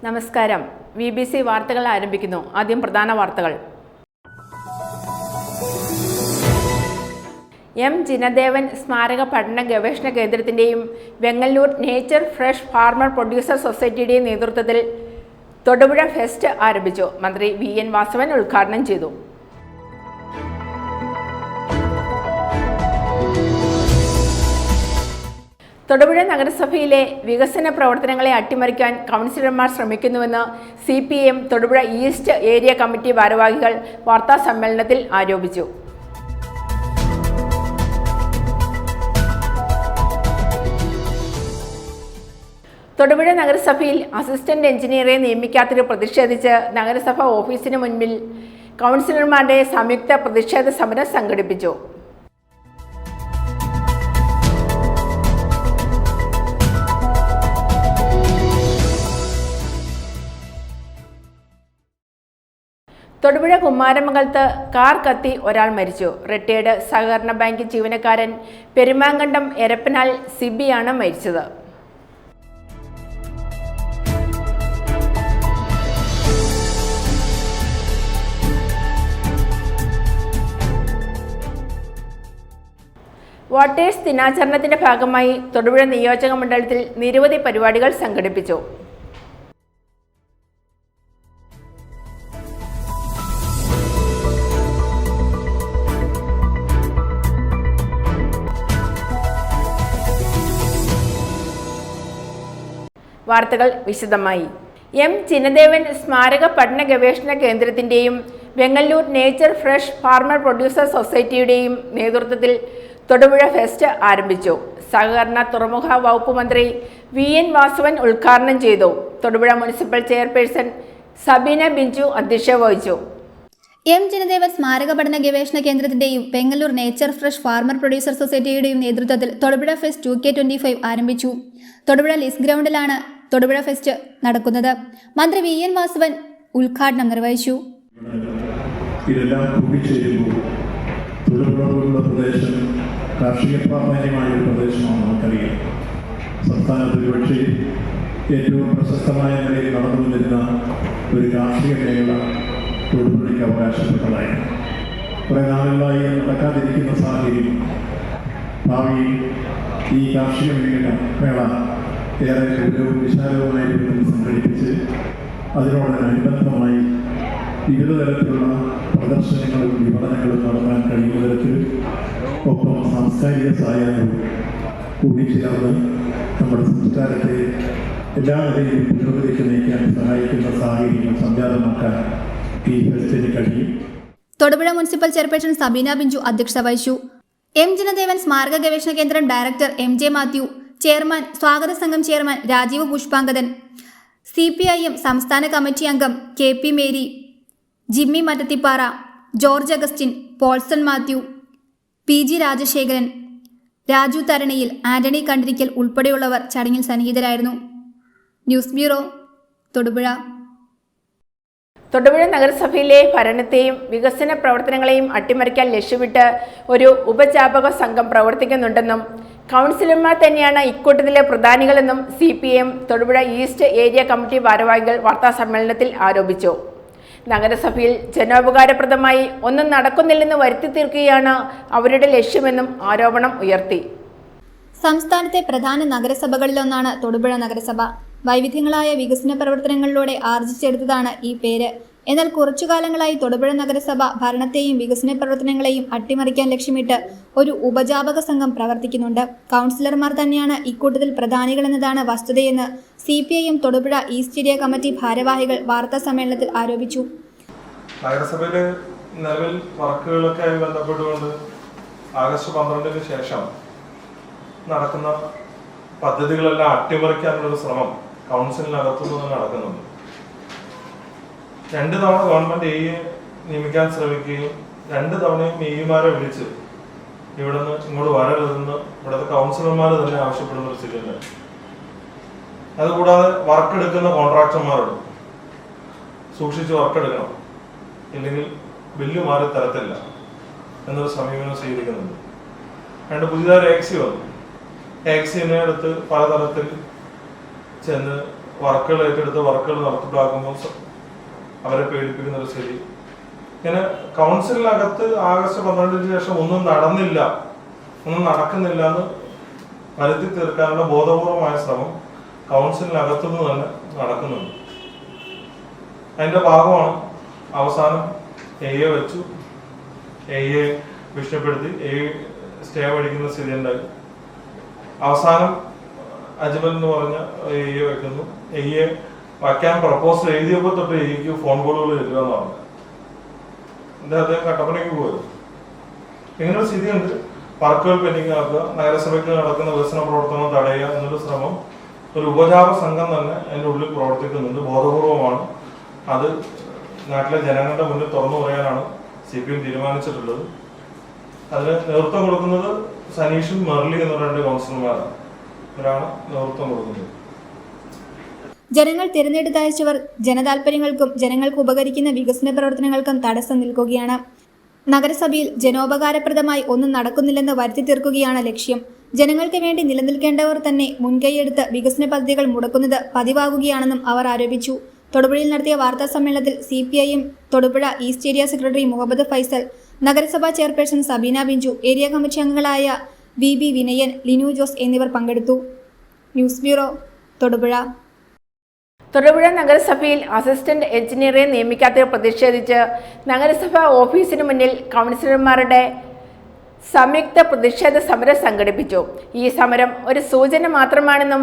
നമസ്കാരം. BBC വാർത്തകൾ ആരംഭിക്കുന്നു. ആദ്യം പ്രധാന വാർത്തകൾ. എം ജിനദേവൻ സ്മാരക പഠന ഗവേഷണ കേന്ദ്രത്തിൻ്റെയും Vengalloor nature fresh farmer producer സൊസൈറ്റിയുടെയും നേതൃത്വത്തിൽ തൊടുപുഴ ഫെസ്റ്റ് ആരംഭിച്ചു. മന്ത്രി VN വാസവൻ ഉദ്ഘാടനം ചെയ്തു. തൊടുപുഴ നഗരസഭയിലെ വികസന പ്രവർത്തനങ്ങളെ അട്ടിമറിക്കാൻ കൗൺസിലർമാർ ശ്രമിക്കുന്നുവെന്ന് CPM Thodupuzha east area committee ഭാരവാഹികൾ വാർത്താസമ്മേളനത്തിൽ ആരോപിച്ചു. തൊടുപുഴ നഗരസഭയിൽ അസിസ്റ്റന്റ് എഞ്ചിനീയറെ നിയമിക്കാത്തതിൽ പ്രതിഷേധിച്ച് നഗരസഭ ഓഫീസിന് മുൻപിൽ കൗൺസിലർമാരുടെ സംയുക്ത പ്രതിഷേധ സമരം സംഘടിപ്പിച്ചു. തൊടുപുഴ കുമാരമംഗലത്ത് കാർ കത്തി ഒരാൾ മരിച്ചു. റിട്ടയേർഡ് സഹകരണ ബാങ്ക് ജീവനക്കാരൻ പെരുമാങ്കണ്ടം എരപ്പനാൽ സിബിയാണ് മരിച്ചത്. വോട്ടേഴ്സ് ദിനാചരണത്തിന്റെ ഭാഗമായി തൊടുപുഴ നിയോജക മണ്ഡലത്തിൽ നിരവധി പരിപാടികൾ സംഘടിപ്പിച്ചു. വാർത്തകൾ വിശദമായി. എം ജിനദേവൻ സ്മാരക പഠന ഗവേഷണ കേന്ദ്രത്തിൻ്റെയും Vengalloor nature fresh farmer producer സൊസൈറ്റിയുടെയും നേതൃത്വത്തിൽ തൊടുപുഴ ഫെസ്റ്റ് ആരംഭിച്ചു. സഹകരണ തുറമുഖ വകുപ്പ് മന്ത്രി VN വാസവൻ ഉദ്ഘാടനം ചെയ്തു. തൊടുപുഴ മുനിസിപ്പൽ ചെയർപേഴ്സൺ സബീന ബിഞ്ചു അധ്യക്ഷത വഹിച്ചു. എം ജിനദേവൻ സ്മാരക പഠന ഗവേഷണ കേന്ദ്രത്തിന്റെയും Vengalloor nature fresh farmer producer സൊസൈറ്റിയുടെയും നേതൃത്വത്തിൽ തൊടുപുഴ ഫെസ്റ്റ് 2K25 ആരംഭിച്ചു. തൊടുപുഴ ലിസ് ഗ്രൗണ്ടിലാണ് തൊടുപുഴ ഫെസ്റ്റ് നടക്കുന്നത്. മന്ത്രി VN വാസവൻ ഉദ്ഘാടനം നിർവഹിച്ചു. കാർഷിക പ്രാധാന്യമായ ഒരു പ്രദേശമാണ് നമുക്കറിയാം. സംസ്ഥാനത്ത് ഒരുപക്ഷെ ഏറ്റവും പ്രശസ്തമായ നിലയിൽ നടന്നു വന്നിരുന്ന ഒരു കാർഷിക മേഖല തൊടുപുഴയ്ക്ക് അവകാശപ്പെട്ടതായിരുന്നു. കുറേ നാളുകളായി നടക്കാതിരിക്കുന്ന സാഹചര്യം ഭാവിയിൽ ഈ കാർഷിക മേള ഏറെ ഗൗരവവും വിശാലവുമായ രീതിയിൽ സംഘടിപ്പിച്ച് അതിനോടനുബന്ധമായി വിവിധ തരത്തിലുള്ള പ്രദർശനങ്ങളും വിപണനങ്ങളും നടത്താൻ കഴിയുന്ന തരത്തിൽ ഒപ്പം സാംസ്കാരിക സായാഹ്നവും കൂടിച്ചേർന്ന് നമ്മുടെ സംസ്കാരത്തെ എല്ലാ നിലയിലും പുരോഗതിക്ക് നയിക്കാൻ സഹായിക്കുന്ന സാഹചര്യം സംജാതമാക്കാൻ ഈ ഫെസ്റ്റിന് കഴിയും. തൊടുപുഴ മുനിസിപ്പൽ ചെയർപേഴ്സൺ സബീന ബിഞ്ചു അധ്യക്ഷത വഹിച്ചു. എം ജിനദേവൻ സ്മാരക ഗവേഷണ കേന്ദ്രം ഡയറക്ടർ MJ മാത്യു, ചെയർമാൻ സ്വാഗത സംഘം ചെയർമാൻ രാജീവ് പുഷ്പാങ്കദൻ, CPIM സംസ്ഥാന കമ്മിറ്റി അംഗം KP മേരി, ജിമ്മി മറ്റത്തിപ്പാറ, ജോർജ് അഗസ്റ്റിൻ, പോൾസൺ മാത്യു, PG രാജശേഖരൻ, രാജു തരണിയിൽ, ആന്റണി കണ്ടിരിക്കൽ ഉൾപ്പെടെയുള്ളവർ ചടങ്ങിൽ സന്നിഹിതരായിരുന്നു. News bureau, Thodupuzha. തൊടുപുഴ നഗരസഭയിലെ ഭരണത്തെയും വികസന പ്രവർത്തനങ്ങളെയും അട്ടിമറിക്കാൻ ലക്ഷ്യമിട്ട് ഒരു ഉപജാപക സംഘം പ്രവർത്തിക്കുന്നുണ്ടെന്നും കൗൺസിലർമാർ തന്നെയാണ് ഇക്കൂട്ടത്തിലെ പ്രധാനികളെന്നും CPM Thodupuzha east area committee ഭാരവാഹികൾ വാർത്താസമ്മേളനത്തിൽ ആരോപിച്ചു. നഗരസഭയിൽ ജനോപകാരപ്രദമായി ഒന്നും നടക്കുന്നില്ലെന്ന് വരുത്തി തീർക്കുകയാണ് അവരുടെ ലക്ഷ്യമെന്നും ആരോപണം ഉയർത്തി. സംസ്ഥാനത്തെ പ്രധാന നഗരസഭകളിലൊന്നാണ് തൊടുപുഴ നഗരസഭ. വൈവിധ്യങ്ങളായ വികസന പ്രവർത്തനങ്ങളിലൂടെ ആർജിച്ചെടുത്തതാണ് ഈ പേര്. എന്നാൽ കുറച്ചുകാലങ്ങളായി തൊടുപുഴ നഗരസഭ ഭരണത്തെയും വികസന പ്രവർത്തനങ്ങളെയും അട്ടിമറിക്കാൻ ലക്ഷ്യമിട്ട് ഒരു ഉപജാപക സംഘം പ്രവർത്തിക്കുന്നുണ്ട്. കൗൺസിലർമാർ തന്നെയാണ് ഇക്കൂട്ടത്തിൽ പ്രധാനികളെന്നതാണ് വസ്തുതയെന്ന് CPIM Thodupuzha east area committee ഭാരവാഹികൾ വാർത്താ സമ്മേളനത്തിൽ ആരോപിച്ചു. നഗരസഭയിലെ നിലവിൽ വർക്കുകളൊക്കെ ബന്ധപ്പെട്ടുകൊണ്ട് ആഗസ്റ്റ് 12 ശേഷം നടക്കുന്ന പദ്ധതികളെല്ലാം അട്ടിമറിക്കാനുള്ള ശ്രമം കൗൺസിലിനകത്തുനിന്ന് നടക്കുന്നുണ്ട്. 2 തവണ ഗവൺമെന്റ് AE നിയമിക്കാൻ ശ്രമിക്കുകയും 2 തവണയും AEമാരെ വിളിച്ച് ഇവിടുന്ന് ഇങ്ങോട്ട് വരരുതെന്ന് ഇവിടുത്തെ കൗൺസിലർമാർ തന്നെ ആവശ്യപ്പെടുന്ന ഒരു സ്ഥിതിയുണ്ട്. അതുകൂടാതെ വർക്ക് എടുക്കുന്ന കോൺട്രാക്ടർമാരോട് സൂക്ഷിച്ച് വർക്ക് എടുക്കണം, ഇല്ലെങ്കിൽ ബില്ല് മാറി തരത്തില്ല എന്നൊരു സമീപനം സ്വീകരിക്കുന്നുണ്ട്. രണ്ട് പുതിയതായി ടാക്സി വന്നു. ടാക്സിനെ അടുത്ത് പലതരത്തിൽ ചെന്ന് വർക്കുകൾ ഏറ്റെടുത്ത് വർക്കുകൾ നടത്തിപ്പിലാക്കുമ്പോൾ അവരെ പേടിപ്പിക്കുന്ന ഒരു സ്ഥിതി. ഇങ്ങനെ കൗൺസിലിനകത്ത് ആഗസ്റ്റ് 12 ശേഷം ഒന്നും നടന്നില്ല, ഒന്നും നടക്കുന്നില്ല എന്ന് വരുത്തി തീർക്കാനുള്ള ബോധപൂർവമായ ശ്രമം കൗൺസിലിനകത്തുനിന്ന് തന്നെ നടക്കുന്നുണ്ട്. അതിന്റെ ഭാഗമാണ് അവസാനം എയെ വെച്ചു, എയെ ഭീഷണിപ്പെടുത്തി സ്റ്റേ മേടിക്കുന്ന സ്ഥിതി ഉണ്ടായി. അവസാനം അജ്മൽ എന്ന് പറഞ്ഞ എയെ വെക്കുന്നു. എയെ വയ്ക്കാൻ പ്രപ്പോസൽ എഴുതിയപ്പോൾ തൊട്ട് എയ്ക്ക് ഫോൺ കോളുകൾ വരിക എന്ന് പറഞ്ഞു. അദ്ദേഹം കട്ടപ്പനയ്ക്ക് പോയത്. ഇങ്ങനൊരു സ്ഥിതിയുണ്ട്. വർക്കുകൾ പെൻഡിങ് ആക്കുക, നഗരസഭയ്ക്ക് നടക്കുന്ന വികസന പ്രവർത്തനം തടയുക എന്നൊരു ശ്രമം ഒരു ഉപചാപ സംഘം തന്നെ അതിൻ്റെ ഉള്ളിൽ പ്രവർത്തിക്കുന്നുണ്ട്. ബോധപൂർവമാണ്. അത് നാട്ടിലെ ജനങ്ങളുടെ മുന്നിൽ തുറന്നു പറയാനാണ് CPM തീരുമാനിച്ചിട്ടുള്ളത്. അതിന് നേതൃത്വം കൊടുക്കുന്നത് സനീഷും മെർലി എന്ന 2 കൗൺസിലർമാരാണ്. ഇവരാണ് നേതൃത്വം കൊടുക്കുന്നത്. ജനങ്ങൾ തിരഞ്ഞെടുത്തയച്ചവർ ജനതാൽപര്യങ്ങൾക്കും ജനങ്ങൾക്ക് ഉപകരിക്കുന്ന വികസന പ്രവർത്തനങ്ങൾക്കും തടസ്സം നിൽക്കുകയാണ്. നഗരസഭയിൽ ജനോപകാരപ്രദമായി ഒന്നും നടക്കുന്നില്ലെന്ന് വരുത്തി തീർക്കുകയാണ് ലക്ഷ്യം. ജനങ്ങൾക്ക് വേണ്ടി നിലനിൽക്കേണ്ടവർ തന്നെ മുൻകൈയെടുത്ത് വികസന പദ്ധതികൾ മുടക്കുന്നത് പതിവാകുകയാണെന്നും അവർ ആരോപിച്ചു. തൊടുപുഴയിൽ നടത്തിയ വാർത്താ സമ്മേളനത്തിൽ CPIM Thodupuzha east area secretary Muhammad Faisal, നഗരസഭാ chairperson Sabeena Binchu, area committee അംഗങ്ങളായ VB വിനയൻ, ലിനു ജോസ് എന്നിവർ പങ്കെടുത്തു. News bureau, Thodupuzha. തൊടുപുഴ നഗരസഭയിൽ അസിസ്റ്റന്റ് എഞ്ചിനീയറെ നിയമിക്കാത്തതിൽ പ്രതിഷേധിച്ച് നഗരസഭാ ഓഫീസിന് മുന്നിൽ കൗൺസിലർമാരുടെ സംയുക്ത പ്രതിഷേധ സമരം സംഘടിപ്പിച്ചു. ഈ സമരം ഒരു സൂചന മാത്രമാണെന്നും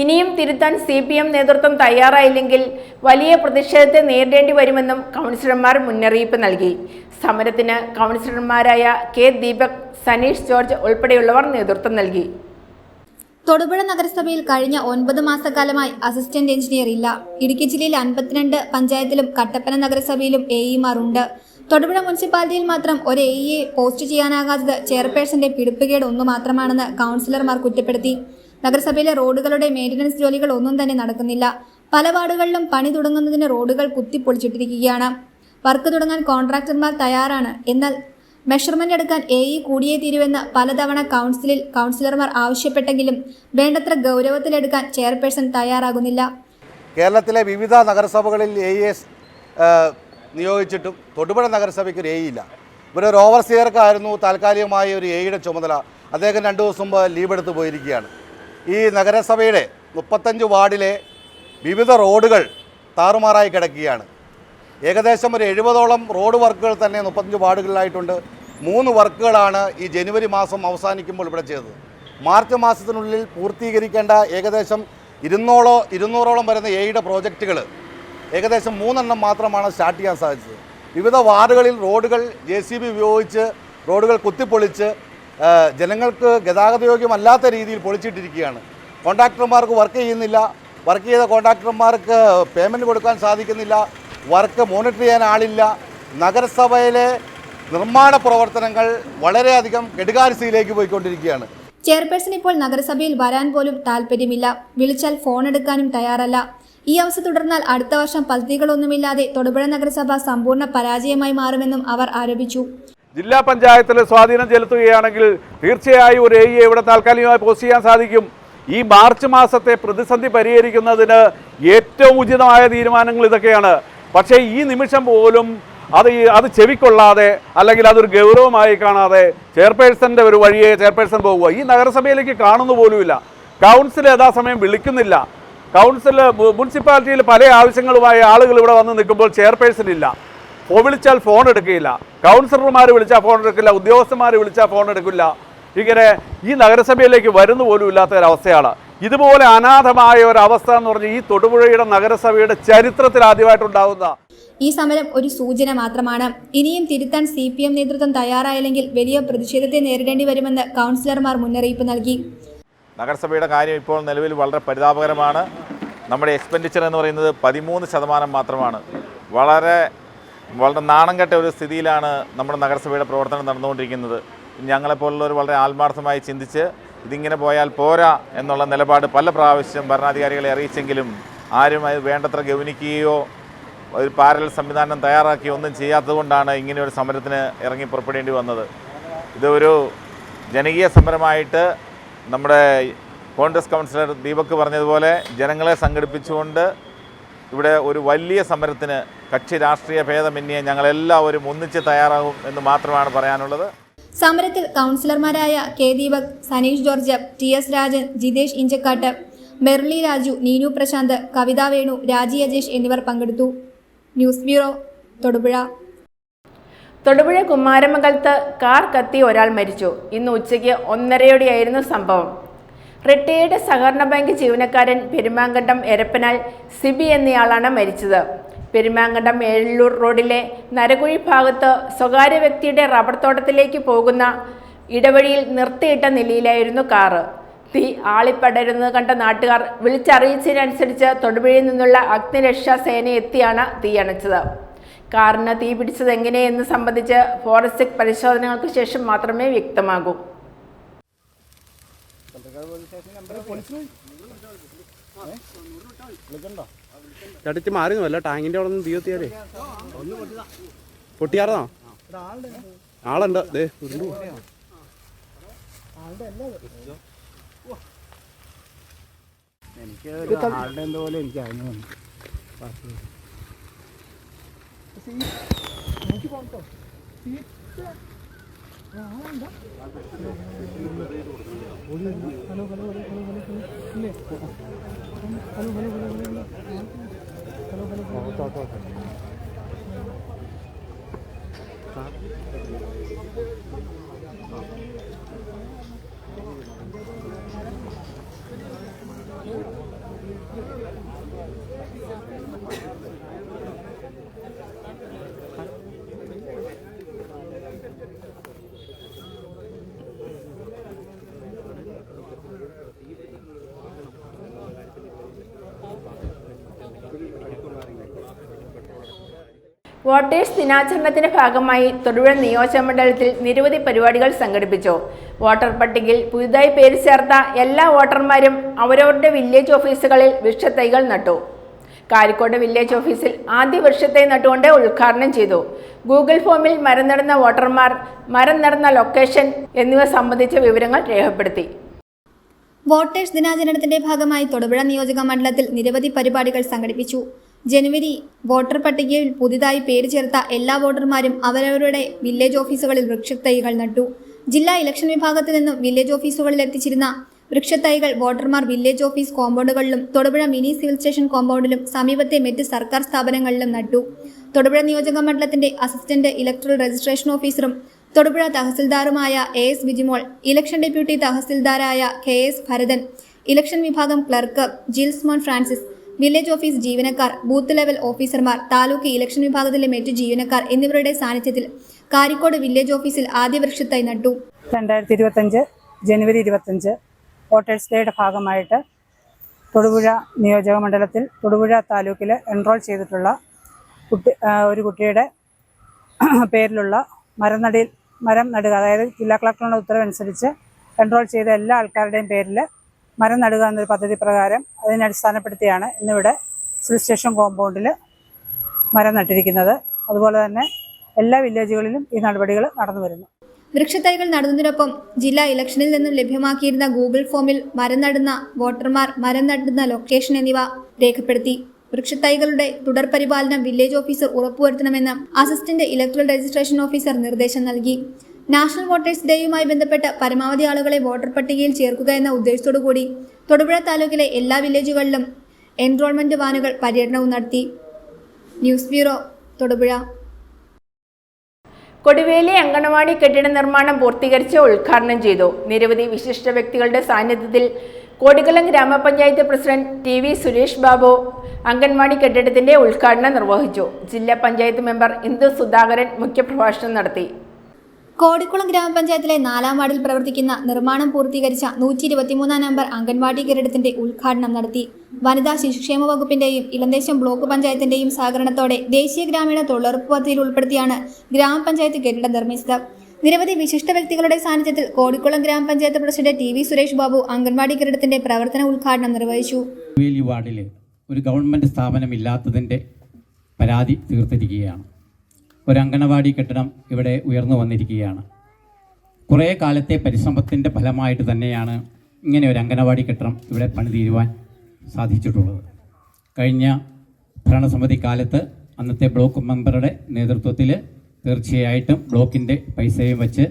ഇനിയും തിരുത്താൻ CPM നേതൃത്വം തയ്യാറായില്ലെങ്കിൽ വലിയ പ്രതിഷേധത്തെ നേരിടേണ്ടി വരുമെന്നും കൗൺസിലർമാർ മുന്നറിയിപ്പ് നൽകി. സമരത്തിന് കൗൺസിലർമാരായ K ദീപക്, സനീഷ് ജോർജ് ഉൾപ്പെടെയുള്ളവർ നേതൃത്വം നൽകി. തൊടുപുഴ നഗരസഭയിൽ കഴിഞ്ഞ 9 മാസക്കാലമായി അസിസ്റ്റന്റ് എഞ്ചിനീയർ ഇല്ല. ഇടുക്കി ജില്ലയിൽ 52 പഞ്ചായത്തിലും കട്ടപ്പന നഗരസഭയിലും AEമാർ ഉണ്ട്. തൊടുപുഴ മുനിസിപ്പാലിറ്റിയിൽ മാത്രം ഒരു AE പോസ്റ്റ് ചെയ്യാനാകാത്തത് ചെയർപേഴ്സന്റെ പിടിപ്പുകേട് ഒന്നു മാത്രമാണെന്ന് കൗൺസിലർമാർ കുറ്റപ്പെടുത്തി. നഗരസഭയിലെ റോഡുകളുടെ മെയിൻ്റനൻസ് ജോലികൾ ഒന്നും തന്നെ നടക്കുന്നില്ല. പല വാർഡുകളിലും പണി തുടങ്ങുന്നതിന് റോഡുകൾ കുത്തിപ്പൊളിച്ചിട്ടിരിക്കുകയാണ്. വർക്ക് തുടങ്ങാൻ കോൺട്രാക്ടർമാർ തയ്യാറാണ്, എന്നാൽ മെഷർമെന്റ് എടുക്കാൻ AE കൂടിയേ തീരുവെന്ന് പലതവണ കൗൺസിലർമാർ ആവശ്യപ്പെട്ടെങ്കിലും വേണ്ടത്ര ഗൗരവത്തിലെടുക്കാൻ ചെയർപേഴ്സൺ തയ്യാറാകുന്നില്ല. കേരളത്തിലെ വിവിധ നഗരസഭകളിൽ AES നിയോഗിച്ചിട്ടും തൊടുപുഴ നഗരസഭയ്ക്ക് ഒരു AE ഇല്ല. ഇവിടെ ഒരു ഓവർസിയർക്കായിരുന്നു താൽക്കാലികമായ ഒരു AEയുടെ ചുമതല. അദ്ദേഹം 2 ദിവസം മുമ്പ് ലീവ് എടുത്ത് പോയിരിക്കുകയാണ്. ഈ നഗരസഭയുടെ 35 വാർഡിലെ വിവിധ റോഡുകൾ താറുമാറായി കിടക്കുകയാണ്. ഏകദേശം ഒരു 70ഓളം റോഡ് വർക്കുകൾ തന്നെ 35 വാർഡുകളിലായിട്ടുണ്ട്. 3 വർക്കുകളാണ് ഈ ജനുവരി മാസം അവസാനിക്കുമ്പോൾ ഇവിടെ ചെയ്തത്. മാർച്ച് മാസത്തിനുള്ളിൽ പൂർത്തീകരിക്കേണ്ട ഏകദേശം 200ഓളം വരുന്ന AEയുടെ പ്രോജക്റ്റുകൾ ഏകദേശം 3 എണ്ണം മാത്രമാണ് സ്റ്റാർട്ട് ചെയ്യാൻ സാധിച്ചത്. വിവിധ വാർഡുകളിൽ റോഡുകൾ JCB ഉപയോഗിച്ച് റോഡുകൾ കുത്തിപ്പൊളിച്ച് ജനങ്ങൾക്ക് ഗതാഗതയോഗ്യമല്ലാത്ത രീതിയിൽ പൊളിച്ചിട്ടിരിക്കുകയാണ്. കോൺട്രാക്ടർമാർക്ക് വർക്ക് ചെയ്യുന്നില്ല. വർക്ക് ചെയ്ത കോൺട്രാക്ടർമാർക്ക് പേയ്മെൻറ്റ് കൊടുക്കാൻ സാധിക്കുന്നില്ല. വർക്ക് മോണിറ്റർ ചെയ്യാൻ ആളില്ല. നഗരസഭയിലെ നിർമ്മാണ പ്രവർത്തനങ്ങൾ വളരെയധികം കെടുകാര്യസ്ഥയിലേക്ക് പോയിക്കൊണ്ടിരിക്കുകയാണ്. ചെയർപേഴ്സൺ ഇപ്പോൾ നഗരസഭയിൽ വരാൻ പോലും താല്പര്യമില്ല. വിളിച്ചാൽ ഫോൺ എടുക്കാനും തയ്യാറല്ല. ഈ അവസ്ഥ തുടർന്നാൽ അടുത്ത വർഷം പദ്ധതികളൊന്നുമില്ലാതെ തൊടുപുഴ നഗരസഭ സമ്പൂർണ്ണ പരാജയമായി മാറുമെന്നും അവർ ആരോപിച്ചു. ജില്ലാ പഞ്ചായത്തിൽ സ്വാധീനം ചെലുത്തുകയാണെങ്കിൽ തീർച്ചയായും ഒരു AE ഇവിടെ താൽക്കാലികമായി പോസ്റ്റ് ചെയ്യാൻ സാധിക്കും. ഈ മാർച്ച് മാസത്തെ പ്രതിസന്ധി പരിഹരിക്കുന്നതിന് ഏറ്റവും ഉചിതമായ തീരുമാനങ്ങൾ ഇതൊക്കെയാണ്. പക്ഷേ ഈ നിമിഷം പോലും അത് ചെവിക്കൊള്ളാതെ അല്ലെങ്കിൽ അതൊരു ഗൗരവമായി കാണാതെ ചെയർപേഴ്സൻ്റെ ഒരു വഴിയെ ചെയർപേഴ്സൺ പോകുക. ഈ നഗരസഭയിലേക്ക് കാണുന്നു പോലുമില്ല. കൗൺസിൽ യഥാസമയം വിളിക്കുന്നില്ല. മുനിസിപ്പാലിറ്റിയിൽ പല ആവശ്യങ്ങളുമായി ആളുകൾ ഇവിടെ വന്ന് നിൽക്കുമ്പോൾ ചെയർപേഴ്സൺ ഇല്ല. വിളിച്ചാൽ ഫോൺ എടുക്കില്ല. കൗൺസിലർമാർ വിളിച്ചാൽ ഫോൺ എടുക്കില്ല. ഉദ്യോഗസ്ഥന്മാർ വിളിച്ചാൽ ഫോൺ എടുക്കില്ല. ഇങ്ങനെ ഈ നഗരസഭയിലേക്ക് വരുന്നു പോലും ഇല്ലാത്ത ഒരവസ്ഥയാണ്. ഇതുപോലെ അനാഥമായ ഒരവസ്ഥ എന്ന് പറഞ്ഞാൽ ഈ തൊടുപുഴയുടെ നഗരസഭയുടെ ചരിത്രത്തിൽ ആദ്യമായിട്ടുണ്ടാകുന്ന ഈ സമരം ഒരു സൂചന മാത്രമാണ്. ഇനിയും തിരുത്താൻ CPM നേതൃത്വം തയ്യാറായില്ലെങ്കിൽ വലിയ പ്രതിഷേധത്തെ നേരിടേണ്ടി വരുമെന്ന് കൗൺസിലർമാർ മുന്നറിയിപ്പ് നൽകി. നഗരസഭയുടെ കാര്യം ഇപ്പോൾ നിലവിൽ വളരെ പരിതാപകരമാണ്. നമ്മുടെ എക്സ്പെൻഡിച്ചർ എന്ന് പറയുന്നത് 13% മാത്രമാണ്. വളരെ നാണം കെട്ട ഒരു സ്ഥിതിയിലാണ് നമ്മുടെ നഗരസഭയുടെ പ്രവർത്തനം നടന്നുകൊണ്ടിരിക്കുന്നത്. ഞങ്ങളെപ്പോലുള്ളവർ വളരെ ആത്മാർത്ഥമായി ചിന്തിച്ച് ഇതിങ്ങനെ പോയാൽ പോരാ എന്നുള്ള നിലപാട് പല പ്രാവശ്യം ഭരണാധികാരികളെ അറിയിച്ചെങ്കിലും ആരും അത് വേണ്ടത്ര ഗൗനിക്കുകയോ ഒരു പാരലൽ സംവിധാനം തയ്യാറാക്കി ഒന്നും ചെയ്യാത്തതുകൊണ്ടാണ് ഇങ്ങനെ ഒരു സമരത്തിന് ഇറങ്ങി പുറപ്പെടേണ്ടി വന്നത്. ഇതൊരു ജനകീയ സമരമായിട്ട് നമ്മുടെ കോൺഗ്രസ് കൗൺസിലർ ദീപക് പറഞ്ഞതുപോലെ ജനങ്ങളെ സംഘടിപ്പിച്ചുകൊണ്ട് ഇവിടെ ഒരു വലിയ സമരത്തിന് കക്ഷി രാഷ്ട്രീയ ഭേദമന്യേ ഞങ്ങളെല്ലാവരും ഒന്നിച്ച് തയ്യാറാകും എന്ന് മാത്രമാണ് പറയാനുള്ളത്. സമരത്തിൽ കൗൺസിലർമാരായ കെ ദീപക്, സനീഷ് ജോർജ്, TS രാജൻ, ജിതേഷ് ഇഞ്ചക്കാട്ട്, മെർലി രാജു, നീനു പ്രശാന്ത്, കവിത വേണു, രാജി അജേഷ് എന്നിവർ പങ്കെടുത്തു. News bureau, Thodupuzha. തൊടുപുഴ കുമാരമംഗലത്ത് കാർ കത്തി ഒരാൾ മരിച്ചു. ഇന്ന് ഉച്ചയ്ക്ക് 1:30 സംഭവം. റിട്ടയേർഡ് സഹകരണ ബാങ്ക് ജീവനക്കാരൻ പെരുമാങ്കണ്ടം എരപ്പനാൽ സിബി എന്നയാളാണ് മരിച്ചത്. പെരുമാങ്കണ്ടം ഏഴല്ലൂർ റോഡിലെ നരകുഴി ഭാഗത്ത് സ്വകാര്യ വ്യക്തിയുടെ റബ്ബർ തോട്ടത്തിലേക്ക് പോകുന്ന ഇടവഴിയിൽ നിർത്തിയിട്ട നിലയിലായിരുന്നു കാറ്. തീ ആളിപ്പടരുന്നത് കണ്ട നാട്ടുകാർ വിളിച്ചറിയിച്ചതിനനുസരിച്ച് തൊടുപുഴയിൽ നിന്നുള്ള അഗ്നിരക്ഷാ സേന എത്തിയാണ് തീയണച്ചത്. കാറിന് തീ പിടിച്ചത് എങ്ങനെയെന്ന് സംബന്ധിച്ച് ഫോറൻസിക് പരിശോധനകൾക്ക് ശേഷം മാത്രമേ വ്യക്തമാകൂ. ചടിച്ച് മാറിയൊന്നും അല്ല, ടാങ്കിൻ്റെ അവിടെ നിന്ന് തീ എത്തിയാലേ പൊട്ടിയാർന്നോ? ആളുണ്ട്, ദേ എനിക്ക് ആളുടെ എന്തോ പോലെ എനിക്ക് അറിഞ്ഞു. വോട്ടേഴ്സ് ദിനാചരണത്തിന്റെ ഭാഗമായി തൊടുപുഴ നിയോജകമണ്ഡലത്തിൽ നിരവധി പരിപാടികൾ സംഘടിപ്പിച്ചു. വോട്ടർ പട്ടികയിൽ പുതുതായി പേര് ചേർത്ത എല്ലാ വോട്ടർമാരും അവരവരുടെ വില്ലേജ് ഓഫീസുകളിൽ വൃക്ഷത്തൈകൾ നട്ടു. കാരിക്കോട് വില്ലേജ് ഓഫീസിൽ ആദ്യ വൃക്ഷത്തൈ നട്ടുകൊണ്ട് ഉദ്ഘാടനം ചെയ്തു. ഗൂഗിൾ ഫോമിൽ മരം നടുന്ന വോട്ടർമാർ മരം നടുന്ന ലൊക്കേഷൻ എന്നിവ സംബന്ധിച്ച വിവരങ്ങൾ രേഖപ്പെടുത്തി. വോട്ടേഴ്സ് ദിനാചരണത്തിന്റെ ഭാഗമായി തൊടുപുഴ നിയോജക മണ്ഡലത്തിൽ നിരവധി പരിപാടികൾ സംഘടിപ്പിച്ചു. ജനുവരി വോട്ടർ പട്ടികയിൽ പുതുതായി പേര് ചേർത്ത എല്ലാ വോട്ടർമാരും അവരവരുടെ വില്ലേജ് ഓഫീസുകളിൽ വൃക്ഷത്തൈകൾ നട്ടു. ജില്ലാ ഇലക്ഷൻ വിഭാഗത്തിൽ നിന്നും വില്ലേജ് ഓഫീസുകളിൽ എത്തിച്ചിരുന്ന വൃക്ഷത്തൈകൾ വോട്ടർമാർ വില്ലേജ് ഓഫീസ് കോമ്പൗണ്ടുകളിലും തൊടുപുഴ മിനി സിവിൽ സ്റ്റേഷൻ കോമ്പൗണ്ടിലും സമീപത്തെ മറ്റ് സർക്കാർ സ്ഥാപനങ്ങളിലും നട്ടു. തൊടുപുഴ നിയോജക മണ്ഡലത്തിന്റെ അസിസ്റ്റന്റ് ഇലക്ടറൽ രജിസ്ട്രേഷൻ ഓഫീസറും തൊടുപുഴ തഹസിൽദാറുമായ AS വിജിമോൾ, ഇലക്ഷൻ ഡെപ്യൂട്ടി തഹസിൽദാരായ KS ഭരതൻ, ഇലക്ഷൻ വിഭാഗം clerk Jilsmon Francis, village office ജീവനക്കാർ, ബൂത്ത് ലെവൽ ഓഫീസർമാർ, താലൂക്ക് ഇലക്ഷൻ വിഭാഗത്തിലെ മറ്റ് ജീവനക്കാർ എന്നിവരുടെ സാന്നിധ്യത്തിൽ കാരിക്കോട് വില്ലേജ് ഓഫീസിൽ ആദ്യ വൃക്ഷത്തൈ നട്ടു. 2025 ജനുവരി 25 വോട്ടേഴ്സ് ഡേയുടെ ഭാഗമായിട്ട് തൊടുപുഴ നിയോജക മണ്ഡലത്തിൽ തൊടുപുഴ താലൂക്കിൽ എൻറോൾ ചെയ്തിട്ടുള്ള ഒരു കുട്ടിയുടെ പേരിലുള്ള മരം നടുക, അതായത് ജില്ലാ കളക്ടറുടെ ഉത്തരവനുസരിച്ച് എൻറോൾ ചെയ്ത എല്ലാ ആൾക്കാരുടെയും പേരിൽ മരം നടുക എന്നൊരു പദ്ധതി പ്രകാരം അതിനെ അടിസ്ഥാനപ്പെടുത്തിയാണ് ഇന്നിവിടെ സിവിൽ സ്റ്റേഷൻ കോമ്പൗണ്ടിൽ മരം നട്ടിരിക്കുന്നത്. അതുപോലെ തന്നെ എല്ലാ വില്ലേജുകളിലും ഈ നടപടികൾ നടന്നു വരുന്നു. വൃക്ഷത്തൈകൾ നടുന്നതിനൊപ്പം ജില്ലാ ഇലക്ഷനിൽ നിന്നും ലഭ്യമാക്കിയിരുന്ന ഗൂഗിൾ ഫോമിൽ മരം നടുന്ന വോട്ടർമാർ മരം നടുന്ന ലൊക്കേഷൻ എന്നിവ രേഖപ്പെടുത്തി. വൃക്ഷത്തൈകളുടെ തുടർ പരിപാലനം വില്ലേജ് ഓഫീസർ ഉറപ്പുവരുത്തണമെന്ന് അസിസ്റ്റന്റ് ഇലക്ടറൽ രജിസ്ട്രേഷൻ ഓഫീസർ നിർദ്ദേശം നൽകി. നാഷണൽ വോട്ടേഴ്സ് ഡേയുമായി ബന്ധപ്പെട്ട് പരമാവധി ആളുകളെ വോട്ടർ പട്ടികയിൽ ചേർക്കുക എന്ന ഉദ്ദേശത്തോടുകൂടി തൊടുപുഴ താലൂക്കിലെ എല്ലാ വില്ലേജുകളിലും എൻറോൾമെന്റ് വാനുകൾ പര്യടനവും നടത്തി. News bureau, Thodupuzha. കൊടിവേലി അങ്കണവാടി കെട്ടിട നിർമ്മാണം പൂർത്തീകരിച്ച് ഉദ്ഘാടനം ചെയ്തു. നിരവധി വിശിഷ്ട വ്യക്തികളുടെ സാന്നിധ്യത്തിൽ കോടിക്കുളം ഗ്രാമപഞ്ചായത്ത് പ്രസിഡന്റ് TV സുരേഷ് ബാബു അംഗൻവാടി കെട്ടിടത്തിന്റെ ഉദ്ഘാടനം നിർവഹിച്ചു. ജില്ലാ പഞ്ചായത്ത് മെമ്പർ ഇന്ദു സുധാകരൻ മുഖ്യപ്രഭാഷണം നടത്തി. കോടിക്കുളം ഗ്രാമപഞ്ചായത്തിലെ 4-ാം വാർഡിൽ പ്രവർത്തിക്കുന്ന നിർമ്മാണം പൂർത്തീകരിച്ച 123-ാം നമ്പർ അംഗൻവാടി കെട്ടിടത്തിന്റെ ഉദ്ഘാടനം നടത്തി. വനിതാ ശിശുക്ഷേമ വകുപ്പിന്റെയും ഇളന്തേശം ബ്ലോക്ക് പഞ്ചായത്തിന്റെയും സഹകരണത്തോടെ ദേശീയ ഗ്രാമീണ തൊഴിലുറപ്പ് പദ്ധതിയിൽ ഉൾപ്പെടുത്തിയാണ് ഗ്രാമപഞ്ചായത്ത് കെട്ടിടം നിർമ്മിച്ചത്. നിരവധി വിശിഷ്ട വ്യക്തികളുടെ സാന്നിധ്യത്തിൽ കോടിക്കുളം ഗ്രാമപഞ്ചായത്ത് പ്രസിഡന്റ് TV സുരേഷ് ബാബു അംഗൻവാടി കെട്ടിടത്തിന്റെ പ്രവർത്തന ഉദ്ഘാടനം നിർവഹിച്ചു. കൊടിവേലി വാർഡിൽ ഒരു ഗവൺമെന്റ് സ്ഥാപനമില്ലാത്തതിന്റെ പരാതി തീർത്തിരിക്കുകയാണ്. ഒരു അംഗനവാടി കെട്ടിടം ഇവിടെ ഉയർന്നു വന്നിരിക്കുകയാണ്. കുറേ കാലത്തെ പരിശ്രമത്തിൻ്റെ ഫലമായിട്ട് തന്നെയാണ് ഇങ്ങനെ ഒരു അംഗനവാടി കെട്ടിടം ഇവിടെ പണി തീരുവാൻ സാധിച്ചിട്ടുള്ളത്. കഴിഞ്ഞ ഭരണസമിതി കാലത്ത് അന്നത്തെ ബ്ലോക്ക് മെമ്പറുടെ നേതൃത്വത്തിൽ തീർച്ചയായിട്ടും ബ്ലോക്കിൻ്റെ പൈസയും വെച്ച്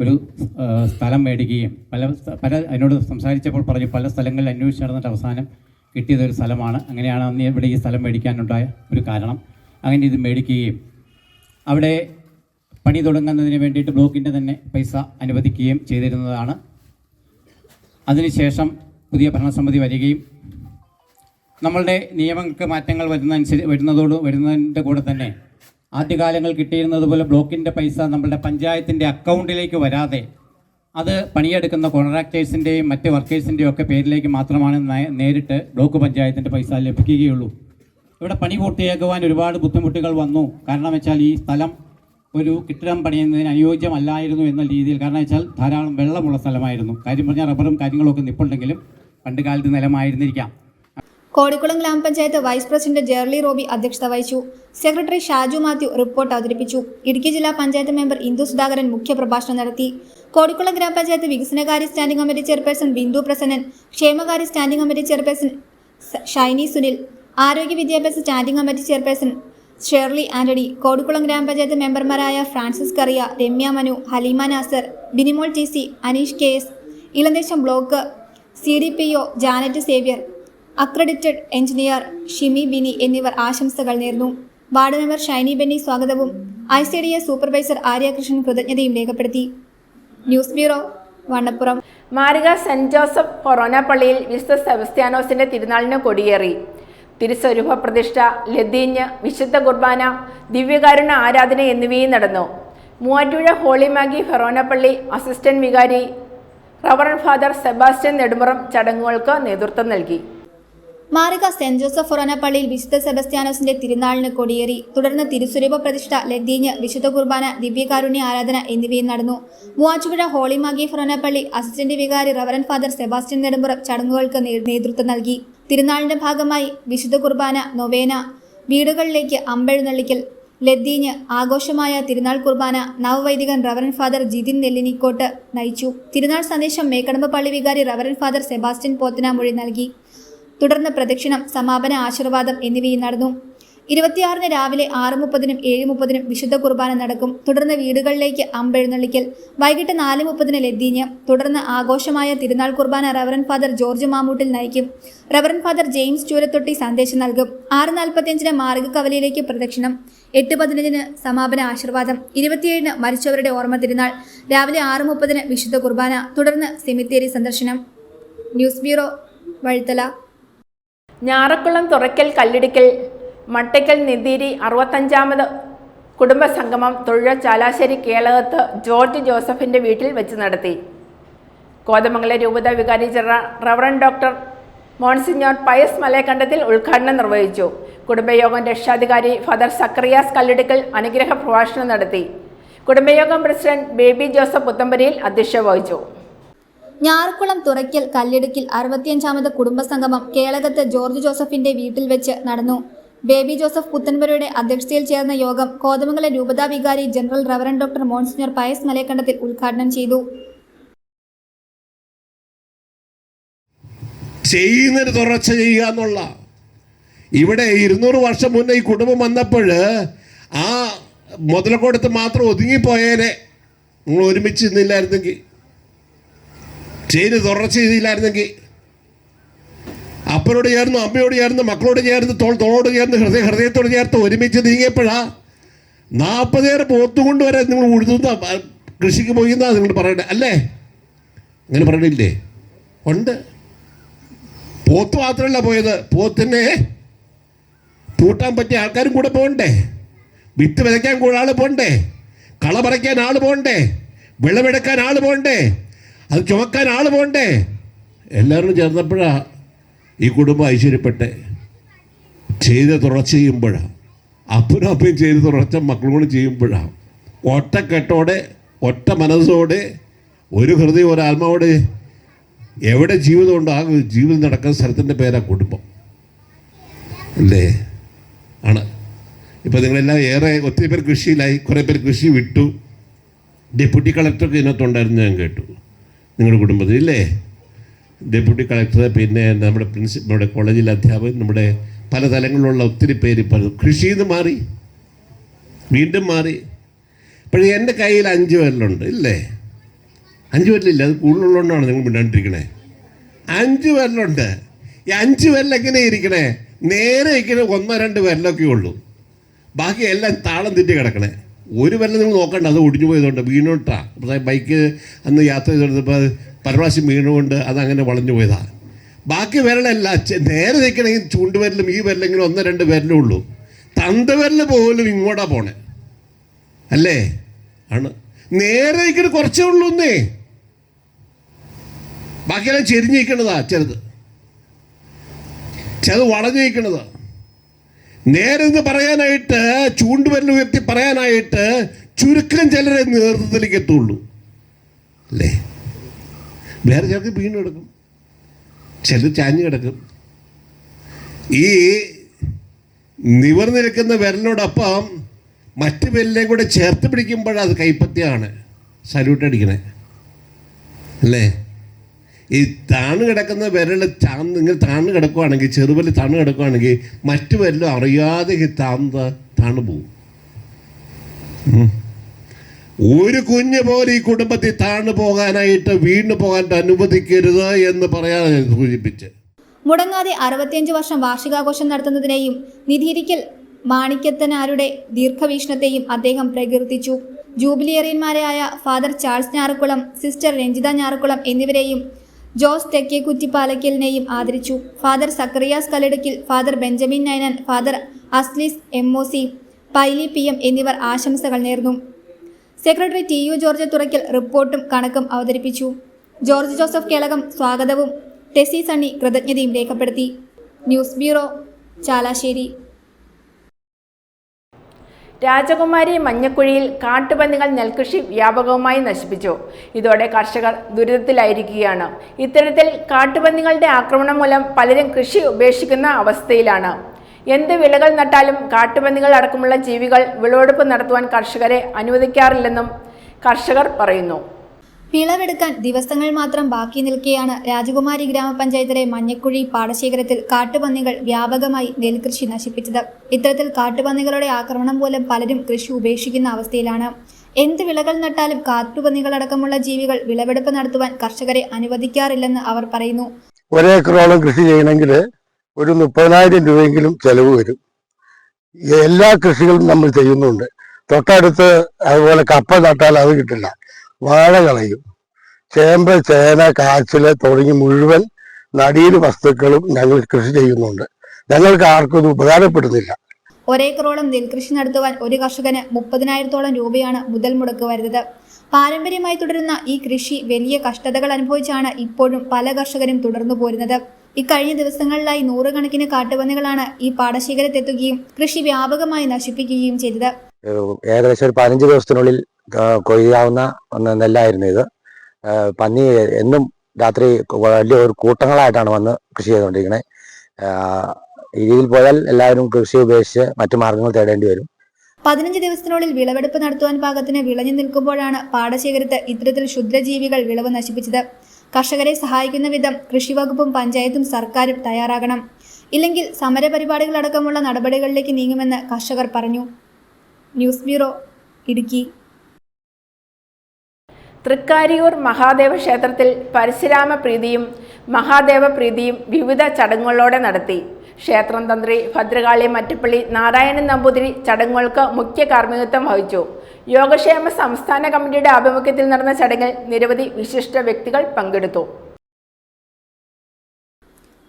ഒരു സ്ഥലം മേടിക്കുകയും പല അതിനോട് സംസാരിച്ചപ്പോൾ പറഞ്ഞു പല സ്ഥലങ്ങളിൽ അന്വേഷിച്ച് നടന്നിട്ട് അവസാനം കിട്ടിയതൊരു സ്ഥലമാണ്. അങ്ങനെയാണ് അന്ന് ഇവിടെ ഈ സ്ഥലം മേടിക്കാനുണ്ടായ ഒരു കാരണം. അങ്ങനെ ഇത് മേടിക്കുകയും അവിടെ പണി തുടങ്ങുന്നതിന് വേണ്ടിയിട്ട് ബ്ലോക്കിൻ്റെ തന്നെ പൈസ അനുവദിക്കുകയും ചെയ്തിരുന്നതാണ്. അതിനുശേഷം പുതിയ ഭരണസമിതി വരികയും നമ്മളുടെ നിയമങ്ങൾക്ക് മാറ്റങ്ങൾ വരുന്നതിൻ്റെ കൂടെ തന്നെ ആദ്യകാലങ്ങൾ കിട്ടിയിരുന്നത് പോലെ ബ്ലോക്കിൻ്റെ പൈസ നമ്മളുടെ പഞ്ചായത്തിൻ്റെ അക്കൗണ്ടിലേക്ക് വരാതെ അത് പണിയെടുക്കുന്ന കോൺട്രാക്ടേഴ്സിൻ്റെയും മറ്റ് വർക്കേഴ്സിൻ്റെയും ഒക്കെ പേരിലേക്ക് മാത്രമാണ് നേരിട്ട് ബ്ലോക്ക് പഞ്ചായത്തിൻ്റെ പൈസ ലഭിക്കുകയുള്ളൂ. ഇവിടെ പണി പൂർത്തിയാക്കുവാൻ ഒരുപാട് ബുദ്ധിമുട്ടുകൾ വന്നു. കാരണം വെച്ചാൽ ഈ സ്ഥലം ഒരു കെട്ടിടം പണിയുന്നതിന് അനുയോജ്യമല്ലായിരുന്നു എന്ന രീതിയിൽ. കാരണം വെച്ചാൽ ധാരാളം വെള്ളമുള്ള സ്ഥലമായിരുന്നു. കാര്യം പറഞ്ഞാൽ റബ്ബറും കാര്യങ്ങളൊക്കെ നിൽപ്പുണ്ടെങ്കിലും പണ്ട് കാലത്ത് നിലമായിരുന്നിരിക്കാം. കോടിക്കുളം ഗ്രാമപഞ്ചായത്ത് വൈസ് പ്രസിഡന്റ് ജെർലി റോബി അധ്യക്ഷത വഹിച്ചു. സെക്രട്ടറി ഷാജു മാത്യു റിപ്പോർട്ട് അവതരിപ്പിച്ചു. ഇടുക്കി ജില്ലാ പഞ്ചായത്ത് മെമ്പർ ഇന്ദു സുധാകരൻ മുഖ്യപ്രഭാഷണം നടത്തി. കോടിക്കുളം ഗ്രാമപഞ്ചായത്ത് വികസനകാര്യ standing committee chairperson Bindu Prasannan, ക്ഷേമകാര്യ standing committee chairperson Shiny Sunil, ആരോഗ്യ വിദ്യാഭ്യാസ standing committee chairperson Shirley Antony, Kodikulam Gramapanchayat മെമ്പർമാരായ Francis Kariya, Ramya Manu, Haleema Nasar, Binimol T C, Aneesh K S, Elamdesam block CDPO Janet Xavier, accredited engineer Shimi Bini എന്നിവർ ആശംസകൾ നേർന്നു. വാർഡ് മെമ്പർ ഷൈനി ബെന്നി സ്വാഗതവും ICDS സൂപ്പർവൈസർ ആര്യകൃഷ്ണൻ കൃതജ്ഞതയും രേഖപ്പെടുത്തി. News bureau, Vannappuram. Marika saint Joseph forane പള്ളിയിൽ വിശുദ്ധ സെബസ്ത്യാനോസിന്റെ തിരുനാളിന് കൊടിയേറി. തിരുസ്വരൂപ പ്രതിഷ്ഠ, ലതീഞ്ഞ്, വിശുദ്ധ കുർബാന, ദിവ്യകാരുണ്യ ആരാധന എന്നിവയും നടന്നു. മൂവാറ്റുപുഴ ഹോളി മാഗി ഫൊറോന പള്ളി അസിസ്റ്റന്റ് വികാരി റവറൻഡ് ഫാദർ സെബാസ്റ്റ്യൻ നെടുമുറം ചടങ്ങുകൾക്ക് നേതൃത്വം നൽകി. മാറിക സെന്റ് ജോസഫ് ഫൊറോന പള്ളിയിൽ വിശുദ്ധ സെബസ്ത്യാനോസിന്റെ തിരുനാളിന് കൊടിയേറി. തുടർന്ന് തിരുസ്വരൂപ പ്രതിഷ്ഠ, ലതീഞ്ഞ്, വിശുദ്ധ കുർബാന, ദിവ്യകാരുണ്യ ആരാധന എന്നിവയും നടന്നു. മൂവാറ്റുപുഴ ഹോളി മാഗി ഫൊറോന പള്ളി അസിസ്റ്റന്റ് വികാരി റവറൻഡ് ഫാദർ സെബാസ്റ്റ്യൻ നെടുമുറം ചടങ്ങുകൾക്ക് നേതൃത്വം നൽകി. തിരുനാളിന്റെ ഭാഗമായി വിശുദ്ധ കുർബാന, നൊവേന, വീടുകളിലേക്ക് അമ്പെഴുന്നള്ളിക്കൽ, ലതീഞ്ഞ്, ആഘോഷമായ തിരുനാൾ കുർബാന നവവൈദികൻ റവറൻഡ് ഫാദർ ജിതിൻ നെല്ലിനിക്കോട്ട് നയിച്ചു. തിരുനാൾ സന്ദേശം മേക്കടമ്പ് പള്ളി വികാരി റവറൻഡ് ഫാദർ സെബാസ്റ്റ്യൻ പോത്തനാമൊഴി നൽകി. തുടർന്ന് പ്രദക്ഷിണം, സമാപന ആശീർവാദം എന്നിവയും നടന്നു. 26-ന് രാവിലെ 6:30-നും 7:30-നും വിശുദ്ധ കുർബാന നടക്കും. തുടർന്ന് വീടുകളിലേക്ക് അമ്പെഴുന്നള്ളിക്കൽ, വൈകിട്ട് 4:30-ന് ലതീഞ്ഞ്, തുടർന്ന് ആഘോഷമായ തിരുനാൾ കുർബാന റവറൻഡ് ഫാദർ ജോർജ് മാമൂട്ടിൽ നയിക്കും. റവറൻഡ് ഫാദർ ജെയിംസ് ചൂരത്തൊട്ടി സന്ദേശം നൽകും. 6:45-ന് മാർഗ്ഗ കവലയിലേക്ക് പ്രദക്ഷിണം, 8:15-ന് സമാപന ആശീർവാദം, 27-ന് മരിച്ചവരുടെ ഓർമ്മ തിരുനാൾ, രാവിലെ 6:30-ന് വിശുദ്ധ കുർബാന, തുടർന്ന് സെമിത്തേരി സന്ദർശനം. News bureau, വഴുത്തല. ഞാറക്കുളം തുറയ്ക്കൽ കല്ലിടിക്കൽ മട്ടയ്ക്കൽ നിതിരി 65ാമത് കുടുംബസംഗമം തൊഴിൽ ചാലാശ്ശേരി കേളകത്ത് ജോർജ് ജോസഫിന്റെ വീട്ടിൽ വെച്ച് നടത്തി. കോതമംഗലം രൂപത വികാരി general reverend doctor monsignor Pius Malayakandathil ഉദ്ഘാടനം നിർവഹിച്ചു. കുടുംബയോഗം രക്ഷാധികാരി ഫാദർ സക്കറിയാസ് കല്ലിടിക്കൽ അനുഗ്രഹ പ്രഭാഷണം നടത്തി. കുടുംബയോഗം പ്രസിഡന്റ് ബേബി ജോസഫ് പുത്തമ്പരിയിൽ അധ്യക്ഷത വഹിച്ചു. ഞാറക്കുളം തുറയ്ക്കൽ കല്ലിടുക്കിൽ 65ാമത് കുടുംബസംഗമം കേളകത്ത് ജോർജ് ജോസഫിന്റെ വീട്ടിൽ വെച്ച് നടന്നു. ബേബി ജോസഫ് പുത്തൻപുരയുടെ അധ്യക്ഷതയിൽ ചേർന്ന യോഗം കോതമംഗലം രൂപതാ വികാരി general reverend doctor monsignor Pius Malayakandathil ഉദ്ഘാടനം ചെയ്തു. ചെയ്യുന്നൊരു തുടർച്ച ചെയ്യുക എന്നുള്ള, ഇവിടെ 200 വർഷം മുന്നേ ഈ കുടുംബം വന്നപ്പോൾ ആ മുതലക്കൊടുത്ത് മാത്രം ഒതുങ്ങിപ്പോയേനെ. നിങ്ങൾ ഒരുമിച്ച് നിന്നില്ലായിരുന്നെങ്കിൽ, ചെയ്ത് തുടർച്ച ചെയ്തില്ലായിരുന്നെങ്കിൽ, അപ്പനോട് ചേർന്ന്, അമ്മയോട് ചേർന്ന്, മക്കളോട് ചേർന്ന്, തോളോട് ചേർന്ന്, ഹൃദയത്തോട് ചേർത്ത് ഒരുമിച്ച് നീങ്ങിയപ്പോഴാ 40 പോത്തുകൊണ്ട് വരെ നിങ്ങൾ ഉഴുതുന്ന കൃഷിക്ക് പോയിന്നാ നിങ്ങൾ പറയണ്ടേ അല്ലേ? അങ്ങനെ പറയണില്ലേ? ഉണ്ട്. പോത്ത് മാത്രമല്ല പോയത്, പോത്തിനെ പൂട്ടാൻ പറ്റിയ ആൾക്കാരും കൂടെ പോകണ്ടേ? വിത്ത് വിതയ്ക്കാൻ കൂടെ ആൾ പോകണ്ടേ? കള പറിക്കാൻ ആൾ പോകണ്ടേ? വിളവെടുക്കാൻ ആൾ പോകണ്ടേ? അത് ചുമക്കാൻ ആൾ പോകണ്ടേ? എല്ലാവരും ചേർന്നപ്പോഴാണ് ഈ കുടുംബം ഐശ്വര്യപ്പെട്ടെ. ചെയ്ത് തുടർച്ച ചെയ്യുമ്പോഴാണ്, അപ്പനും അപ്പയും ചെയ്ത് തുടർച്ച മക്കളോട് ചെയ്യുമ്പോഴാണ്, ഒറ്റക്കെട്ടോടെ, ഒറ്റ മനസ്സോടെ, ഒരു ഹൃദയം, ഒരാത്മാവോടെ എവിടെ ജീവിതമുണ്ടോ ആ ജീവിതം നടക്കുന്ന സ്ഥലത്തിൻ്റെ പേരാണ് കുടുംബം അല്ലേ? ആണ്. ഇപ്പം നിങ്ങളെല്ലാം ഒത്തിരി പേർ കൃഷിയിലായി, കുറേ പേർ കൃഷി വിട്ടു. ഡെപ്യൂട്ടി കളക്ടർക്ക് ഇതിനകത്തുണ്ടായിരുന്നു, ഞാൻ കേട്ടു നിങ്ങളുടെ കുടുംബത്തിൽ ഇല്ലേ? ഡെപ്യൂട്ടി കളക്ടർ, പിന്നെ നമ്മുടെ കോളേജിലെ അധ്യാപകൻ, നമ്മുടെ പല തലങ്ങളിലുള്ള ഒത്തിരി പേര് ഇപ്പോൾ കൃഷിയിൽ നിന്ന് മാറി, വീണ്ടും മാറി. ഇപ്പോഴും എൻ്റെ കയ്യിൽ 5 വിരലുണ്ട് ഇല്ലേ? 5 വിരലില്ല, അത് കൂടുതലുള്ളതുകൊണ്ടാണ് നിങ്ങൾ മിണ്ടാണ്ടിരിക്കണേ. 5 വിരലുണ്ട്. ഈ 5 വിരലെങ്ങനെ ഇരിക്കണേ? നേരെ ഇരിക്കണേ 1-2 വിരലൊക്കെ ഉള്ളൂ, ബാക്കി എല്ലാം താളം തെറ്റി കിടക്കണേ. ഒരു വിരൽ നിങ്ങൾ നോക്കണ്ട, അത് ഒടിഞ്ഞു പോയതുകൊണ്ട് വീണോട്ടാ. ബൈക്ക് അന്ന് യാത്ര ചെയ്തെടുത്തപ്പോൾ പരപ്രാവശ്യം വീണുകൊണ്ട് അതങ്ങനെ വളഞ്ഞു പോയതാണ്. ബാക്കി വിരലല്ല നേരെ നിൽക്കണമെങ്കിൽ ചൂണ്ടുവിരലും ഈ വിരലെങ്കിലും 1-2 വിരലും ഉള്ളൂ. തന്തവിരൽ പോലും ഇങ്ങോട്ടാ പോണേ അല്ലേ? ആണ്. നേരെ നിൽക്കണ കുറച്ചേ ഉള്ളൂ എന്നേ, ബാക്കിയെല്ലാം ചെരിഞ്ഞ് നിൽക്കണതാ. ചെറുത് വളഞ്ഞു നിൽക്കണതാ. നേരെ നിന്ന് പറയാനായിട്ട്, ചൂണ്ടുവിരൽ ഉയർത്തി പറയാനായിട്ട് ചുരുക്കം ചിലരെ നേതൃത്വത്തിലേക്ക് എത്തുള്ളൂ അല്ലേ? വേറെ ചിലർക്ക് വീണ് കിടക്കും, ചിലർ ചാഞ്ഞ് കിടക്കും. ഈ നിവർന്നു നിൽക്കുന്ന വിരലിനോടൊപ്പം മറ്റു വിരലിനെയും കൂടെ ചേർത്ത് പിടിക്കുമ്പോഴത് കൈപ്പത്തിയാണ് സല്യൂട്ട് അടിക്കണേ അല്ലേ? ഈ താണു കിടക്കുന്ന വിരൽ നിങ്ങൾ താണു കിടക്കുകയാണെങ്കിൽ, ചെറുവിരൽ താണു കിടക്കുകയാണെങ്കിൽ മറ്റു വിരലും അറിയാതെ താണു പോകും. ഒരു കുഞ്ഞ് പോലെ ഈ കുടുംബത്തിൽ താണു പോകാനായിട്ട്, വീണു പോകാനായിട്ട് അനുവദിക്കരുത് എന്ന് പറയാൻ സൂചിപ്പിച്ച് മുടങ്ങാതെ 65 വർഷം വാർഷികാഘോഷം നടത്തുന്നതിനെയും നിധിയിരിക്കൽ മാണിക്യത്തനാരുടെ ദീർഘവീക്ഷണത്തെയും അദ്ദേഹം പ്രകീർത്തിച്ചു. ജൂബിലിയറിയന്മാരായ ഫാദർ ചാൾസ് ഞാറക്കുളം, സിസ്റ്റർ രഞ്ജിത ഞാറക്കുളം എന്നിവരെയും ജോസ് തെക്കേക്കുറ്റിപ്പാലക്കലിനെയും ആദരിച്ചു. Father Zacharias Kalladukkil, father Benjamin Ninan, father Aslis MOC, Paily PM എന്നിവർ ആശംസകൾ നേർന്നു. സെക്രട്ടറി TU ജോർജ് തുറയ്ക്കൽ റിപ്പോർട്ടും കണക്കും അവതരിപ്പിച്ചു. ജോർജ് ജോസഫ് കേളകം സ്വാഗതവും ടെസി സണ്ണി കൃതജ്ഞതയും രേഖപ്പെടുത്തി. News bureau, Chalissery. രാജകുമാരി മഞ്ഞക്കുഴിയിൽ കാട്ടുപന്നികൾ നെൽകൃഷി വ്യാപകമായി നശിപ്പിച്ചു. ഇതോടെ കർഷകർ ദുരിതത്തിലായിരിക്കുകയാണ്. ഇത്തരത്തിൽ കാട്ടുപന്നികളുടെ ആക്രമണം മൂലം പലരും കൃഷി ഉപേക്ഷിക്കുന്ന അവസ്ഥയിലാണ്. എന്ത് വിളകൾ നട്ടാലും കാട്ടുപന്നികൾ അടക്കമുള്ള ജീവികൾ വിളവെടുപ്പ് നടത്തുവാൻ കർഷകരെ അനുവദിക്കാറില്ലെന്നും കർഷകർ പറയുന്നു. വിളവെടുക്കാൻ ദിവസങ്ങൾ മാത്രം ബാക്കി നിൽക്കെയാണ് രാജകുമാരി ഗ്രാമപഞ്ചായത്തിലെ മഞ്ഞക്കുഴി പാടശേഖരത്തിൽ കാട്ടുപന്നികൾ വ്യാപകമായി നെൽകൃഷി നശിപ്പിച്ചത്. ഇത്തരത്തിൽ കാട്ടുപന്നികളുടെ ആക്രമണം മൂലം പലരും കൃഷി ഉപേക്ഷിക്കുന്ന അവസ്ഥയിലാണ്. എന്ത് വിളകൾ നട്ടാലും കാട്ടുപന്നികളടക്കമുള്ള ജീവികൾ വിളവെടുപ്പ് നടത്തുവാൻ കർഷകരെ അനുവദിക്കാറില്ലെന്ന് അവർ പറയുന്നു. ഒരേക്കറോളം കൃഷി ചെയ്യണമെങ്കിൽ ഒരു 30,000 രൂപയെങ്കിലും ചെലവ് വരും. എല്ലാ കൃഷികളും നമ്മൾ ചെയ്യുന്നുണ്ട്. തൊട്ടടുത്ത് അതുപോലെ കപ്പ നട്ടാൽ അത് കിട്ടില്ല, വാഴ കളയും. ചേമ്പ്, ചേന, കാച്ചില് തുടങ്ങി മുഴുവൻ നടീൽ വസ്തുക്കളും ഞങ്ങൾ കൃഷി ചെയ്യുന്നുണ്ട്. ഞങ്ങൾക്ക് ആർക്കും ഇത് ഉപകാരപ്പെടുന്നില്ല. ഒരേക്കറോളം നെൽകൃഷി നടത്തുവാൻ ഒരു കർഷകന് 30,000-ഓളം രൂപയാണ് മുതൽ മുടക്ക് വരുന്നത്. പാരമ്പര്യമായി തുടരുന്ന ഈ കൃഷി വലിയ കഷ്ടതകൾ അനുഭവിച്ചാണ് ഇപ്പോഴും പല കർഷകരും തുടർന്നു പോരുന്നത്. ഇക്കഴിഞ്ഞ ദിവസങ്ങളിലായി 100 കണക്കിന് കാട്ടുപന്നികളാണ് ഈ പാടശേഖരത്തെത്തുകയും കൃഷി വ്യാപകമായി നശിപ്പിക്കുകയും ചെയ്തത്. ഏകദേശം ഒരു 15 ദിവസത്തിനുള്ളിൽ കൊയ്യാവുന്ന നെല്ലായിരുന്നു ഇത്. പന്നി എന്നും രാത്രി വലിയ ഒരു കൂട്ടങ്ങളായിട്ടാണ് വന്ന് കൃഷി ചെയ്തുകൊണ്ടിരിക്കുന്നത്. ഈ രീതിയിൽ പോയാൽ എല്ലാവരും കൃഷി ഉപേക്ഷിച്ച് മറ്റു മാർഗങ്ങൾ തേടേണ്ടി വരും. 15 ദിവസത്തിനുള്ളിൽ വിളവെടുപ്പ് നടത്തുവാൻ പാകത്തിന് വിളഞ്ഞു നിൽക്കുമ്പോഴാണ് പാടശേഖരത്ത് ഇത്തരത്തിൽ ക്ഷുദ്രജീവികൾ വിളവ് നശിപ്പിച്ചത്. കർഷകരെ സഹായിക്കുന്ന വിധം കൃഷിവകുപ്പും പഞ്ചായത്തും സർക്കാരും തയ്യാറാകണം. ഇല്ലെങ്കിൽ സമരപരിപാടികളടക്കമുള്ള നടപടികളിലേക്ക് നീങ്ങുമെന്ന് കർഷകർ പറഞ്ഞു. News bureau, Idukki. തൃക്കാരിയൂർ മഹാദേവ ക്ഷേത്രത്തിൽ പരശുരാമ പ്രീതിയും മഹാദേവ പ്രീതിയും വിവിധ ചടങ്ങുകളോടെ നടത്തി. ക്ഷേത്രം തന്ത്രി ഭദ്രകാളി മറ്റപ്പള്ളി നാരായണൻ നമ്പൂതിരി ചടങ്ങുകൾക്ക് മുഖ്യ കാർമ്മികത്വം വഹിച്ചു. യോഗക്ഷേമ സംസ്ഥാന കമ്മിറ്റിയുടെ ആഭിമുഖ്യത്തിൽ നടന്ന ചടങ്ങിൽ നിരവധി വിശിഷ്ട വ്യക്തികൾ പങ്കെടുത്തു.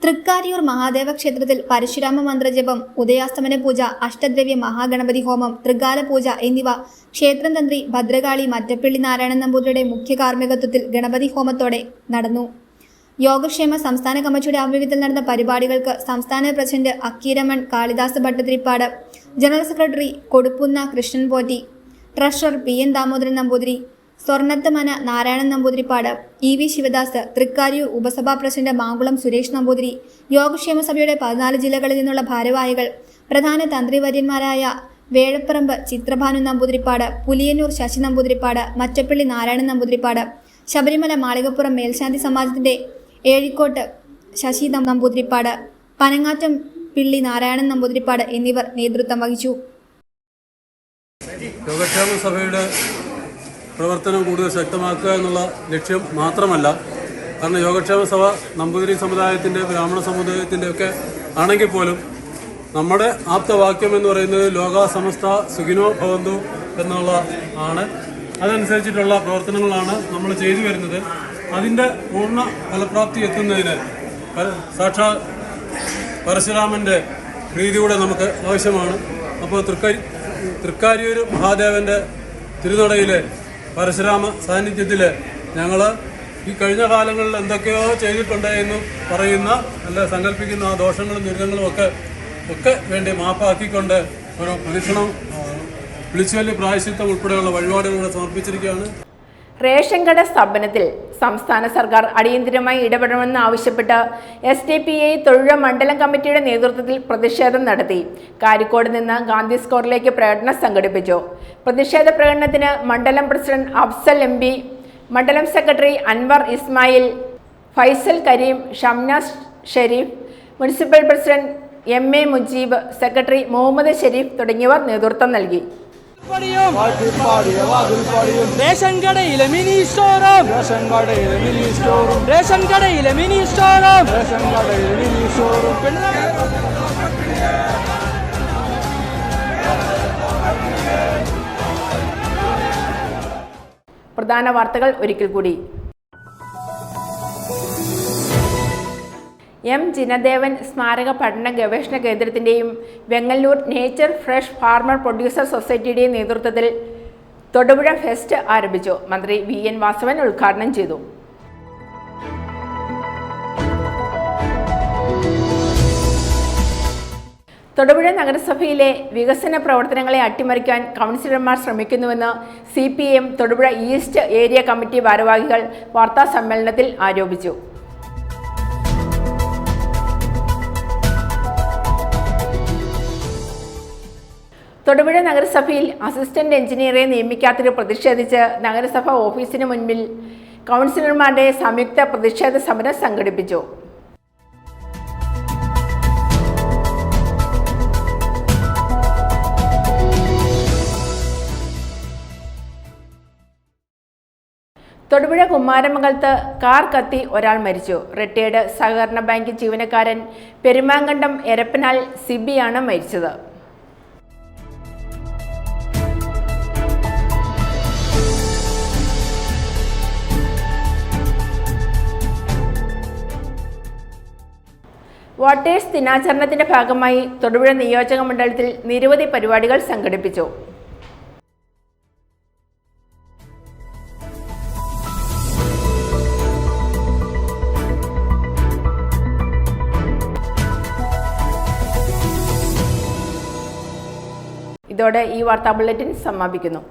തൃക്കാരിയൂർ മഹാദേവ ക്ഷേത്രത്തിൽ പരശുരാമ മന്ത്രജപം, ഉദയാസ്തമന പൂജ, അഷ്ടദ്രവ്യ മഹാഗണപതി ഹോമം, ത്രികാല പൂജ എന്നിവ ക്ഷേത്രം തന്ത്രി ഭദ്രകാളി മറ്റപ്പള്ളി നാരായണൻ നമ്പൂതിരിയുടെ മുഖ്യ കാർമ്മികത്വത്തിൽ ഗണപതി ഹോമത്തോടെ നടന്നു. യോഗക്ഷേമ സംസ്ഥാന കമ്മിറ്റിയുടെ ആഭിമുഖ്യത്തിൽ നടന്ന പരിപാടികൾക്ക് സംസ്ഥാന president Akkeeraman Kalidas Bhattathiripad, general secretary Koduppunna Krishnan Potti, treasurer PN Damodaran Namboothiri, Swarnathamana Narayanan Namboothiripad, EV Sivadas, Thrikkariyoor ഉപസഭാ പ്രസിഡന്റ് മാങ്കുളം സുരേഷ് നമ്പൂതിരി, യോഗക്ഷേമ സഭയുടെ 14 ജില്ലകളിൽ നിന്നുള്ള ഭാരവാഹികൾ, പ്രധാന തന്ത്രിവര്യന്മാരായ വേഴപ്പറമ്പ് ചിത്രഭാനു നമ്പൂതിരിപ്പാട്, പുലിയന്നൂർ ശശി നമ്പൂതിരിപ്പാട്, മറ്റപ്പള്ളി നാരായണൻ നമ്പൂതിരിപ്പാട്, ശബരിമല മാളികപ്പുറം മേൽശാന്തി സമാജത്തിന്റെ ഏഴിക്കോട്ട് ശശി നമ്പൂതിരിപ്പാട്, പനങ്ങാറ്റം പിള്ളി നാരായണൻ നമ്പൂതിരിപ്പാട് എന്നിവർ നേതൃത്വം വഹിച്ചു. യോഗക്ഷേമ സഭയുടെ പ്രവർത്തനം കൂടുതൽ ശക്തമാക്കുക എന്നുള്ള ലക്ഷ്യം മാത്രമല്ല, കാരണം യോഗക്ഷേമ സഭ നമ്പൂതിരി സമുദായത്തിൻ്റെ, ബ്രാഹ്മണ സമുദായത്തിൻ്റെ ഒക്കെ ആണെങ്കിൽ പോലും നമ്മുടെ ആപ്തവാക്യം എന്ന് പറയുന്നത് ലോകാ സമസ്ത സുഖിനോ ഭവന്തു എന്നുള്ള ആണ്. അതനുസരിച്ചിട്ടുള്ള പ്രവർത്തനങ്ങളാണ് നമ്മൾ ചെയ്തു വരുന്നത്. അതിൻ്റെ പൂർണ്ണ ഫലപ്രാപ്തി എത്തുന്നതിന് സാക്ഷാ പരശുരാമൻ്റെ പ്രീതിയൂടെ നമുക്ക് ആവശ്യമാണ്. അപ്പോൾ തൃക്കാരിയൂർ മഹാദേവൻ്റെ തിരുനടയിലെ പരശുരാമ സാന്നിധ്യത്തിൽ ഞങ്ങൾ ഈ കഴിഞ്ഞ കാലങ്ങളിൽ എന്തൊക്കെയോ ചെയ്തിട്ടുണ്ട് എന്ന് പറയുന്ന അല്ല സങ്കല്പിക്കുന്ന ആ ദോഷങ്ങളും ദുരിതങ്ങളും ഒക്കെ വേണ്ടി മാപ്പാക്കിക്കൊണ്ട് ഒരു പ്രദക്ഷിണം, വിളിച്ചുവല്ലി പ്രായശ്ചിത്തം ഉൾപ്പെടെയുള്ള വഴിപാടുകളൂടെ സമർപ്പിച്ചിരിക്കുകയാണ്. റേഷൻ കട സ്ഥാപനത്തിൽ സംസ്ഥാന സർക്കാർ അടിയന്തരമായി ഇടപെടണമെന്ന് ആവശ്യപ്പെട്ട് SDPI തൊഴിലുറ മണ്ഡലം കമ്മിറ്റിയുടെ നേതൃത്വത്തിൽ പ്രതിഷേധം നടത്തി. കാരിക്കോട് നിന്ന് ഗാന്ധി സ്ക്വയറിലേക്ക് പ്രകടനം സംഘടിപ്പിച്ചു. പ്രതിഷേധ പ്രകടനത്തിന് മണ്ഡലം പ്രസിഡന്റ് അഫ്സൽ MP, മണ്ഡലം secretary Anwar Ismail, Faisal Kareem, Shamnas Sherif, municipal president MA Mujeeb, secretary Muhammad Sherif തുടങ്ങിയവർ നേതൃത്വം നൽകി. റേഷൻ കടയിലെ മിനി സ്റ്റോറും, റേഷൻ കടയിലെ മിനി സ്റ്റോറും, റേഷൻ കടയിലെ മിനി സ്റ്റോറും, റേഷൻ കടയിലെ മിനി സ്റ്റോറും. പ്രധാന വാർത്തകൾ ഒരിക്കൽ കൂടി. M. ജിനദേവൻ സ്മാരക പഠന ഗവേഷണ കേന്ദ്രത്തിൻ്റെയും Vengalloor nature fresh farmer producer സൊസൈറ്റിയുടെയും നേതൃത്വത്തിൽ തൊടുപുഴ ഫെസ്റ്റ് ആരംഭിച്ചു. മന്ത്രി VN വാസവൻ ഉദ്ഘാടനം ചെയ്തു. തൊടുപുഴ നഗരസഭയിലെ വികസന പ്രവർത്തനങ്ങളെ അട്ടിമറിക്കാൻ കൗൺസിലർമാർ ശ്രമിക്കുന്നുവെന്ന് CPM Thodupuzha east area committee ഭാരവാഹികൾ വാർത്താസമ്മേളനത്തിൽ ആരോപിച്ചു. തൊടുപുഴ നഗരസഭയിൽ അസിസ്റ്റന്റ് എഞ്ചിനീയറെ നിയമിക്കാത്തതിൽ പ്രതിഷേധിച്ച് നഗരസഭ ഓഫീസിന് മുൻപിൽ കൗൺസിലർമാരുടെ സംയുക്ത പ്രതിഷേധ സമരം സംഘടിപ്പിച്ചു. തൊടുപുഴ കുമാരമംഗലത്ത് കാർ കത്തി ഒരാൾ മരിച്ചു. റിട്ടയേർഡ് സഹകരണ ബാങ്ക് ജീവനക്കാരൻ പെരുമാങ്കണ്ടം എരപ്പനാൽ സിബിയാണ് മരിച്ചത്. വോട്ടേഴ്സ് ദിനാചരണത്തിന്റെ ഭാഗമായി തൊടുപുഴ നിയോജക മണ്ഡലത്തിൽ നിരവധി പരിപാടികൾ സംഘടിപ്പിച്ചു. ഇതോടെ ഈ വാർത്താ ബുള്ളറ്റിൻ സമാപിക്കുന്നു.